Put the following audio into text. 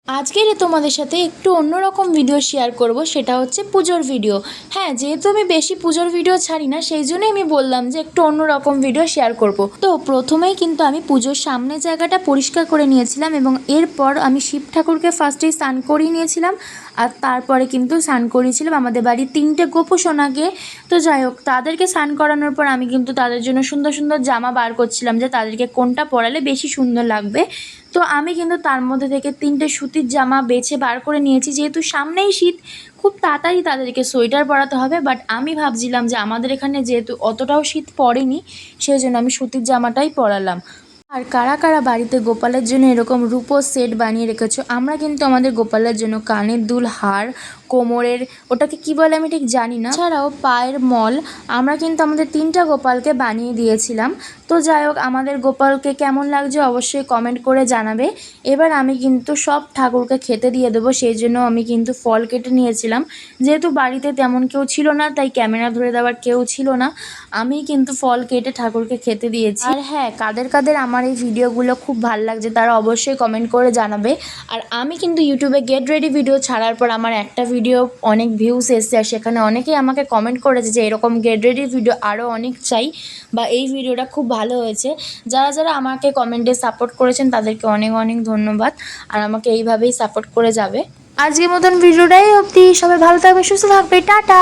আজকের তোমাদের সাথে একটু অন্যরকম ভিডিও শেয়ার করব, সেটা হচ্ছে পুজোর ভিডিও। হ্যাঁ, যেহেতু আমি বেশি পুজোর ভিডিও ছাড়ি না, সেই জন্যই আমি বললাম যে একটু অন্যরকম ভিডিও শেয়ার করব। তো প্রথমেই কিন্তু আমি পুজোর সামনে জায়গাটা পরিষ্কার করে নিয়েছিলাম এবং এরপর আমি শিব ঠাকুরকে ফার্স্টেই স্নান করিয়ে নিয়েছিলাম, আর তারপরে কিন্তু স্নান করিয়েছিলাম আমাদের বাড়ির 3টে গোপুসোনাকে। তো যাই হোক, তাদেরকে স্নান করানোর পর আমি কিন্তু তাদের জন্য সুন্দর সুন্দর জামা বার করছিলাম যে তাদেরকে কোনটা পরালে বেশি সুন্দর লাগবে। তো আমি কিন্তু তার মধ্যে থেকে 3টে সুতির জামা বেছে বার করে নিয়েছি, যেহেতু সামনেই শীত, খুব তাড়াতাড়ি তাদেরকে সোয়েটার পরাতে হবে। বাট আমি ভাবছিলাম যে আমাদের এখানে যেহেতু অতটাও শীত পড়েনি, সেই জন্য আমি সুতির জামাটাই পরালাম। আর কারা কারা বাড়িতে গোপালের জন্য এরকম রূপোর সেট বানিয়ে রেখেছো? আমরা কিন্তু আমাদের গোপালের জন্য কানের দুল, হার, কোমরের ওটাকে কি বলে আমি ঠিক জানি না, ছাড়াও পায়ের মল আমরা কিন্তু আমাদের 3টা গোপালকে বানিয়ে দিয়েছিলাম। তো যাই হোক, আমাদের গোপালকে কেমন লাগছে অবশ্যই কমেন্ট করে জানাবে। এবার আমি কিন্তু সব ঠাকুরকে খেতে দিয়ে দেবো, সেই জন্য আমি কিন্তু ফল কেটে নিয়েছিলাম। যেহেতু বাড়িতে তেমন কেউ ছিল না, তাই ক্যামেরা ধরে দেওয়ার কেউ ছিল না, আমি কিন্তু ফল কেটে ঠাকুরকে খেতে দিয়েছি। আর হ্যাঁ, কাদের কাদের আমার এই ভিডিওগুলো খুব ভালো লাগছে তারা অবশ্যই কমেন্ট করে জানাবে। আর আমি কিন্তু ইউটিউবে গেট রেডি ভিডিও ছাড়ার পর আমার একটা ভিডিও অনেক ভিউস এসছে, আর সেখানে অনেকেই আমাকে কমেন্ট করেছে যে এরকম গেট রেডি ভিডিও আরও অনেক চাই, বা এই ভিডিওটা খুব ভালো হয়েছে। যারা যারা আমাকে কমেন্টে সাপোর্ট করেছেন তাদেরকে অনেক অনেক ধন্যবাদ, আর আমাকে এইভাবেই সাপোর্ট করে যাবে। আজকের মতন ভিডিওটাই অবধি। সবাই ভালো থাকবে, সুস্থ থাকবে, টাটা।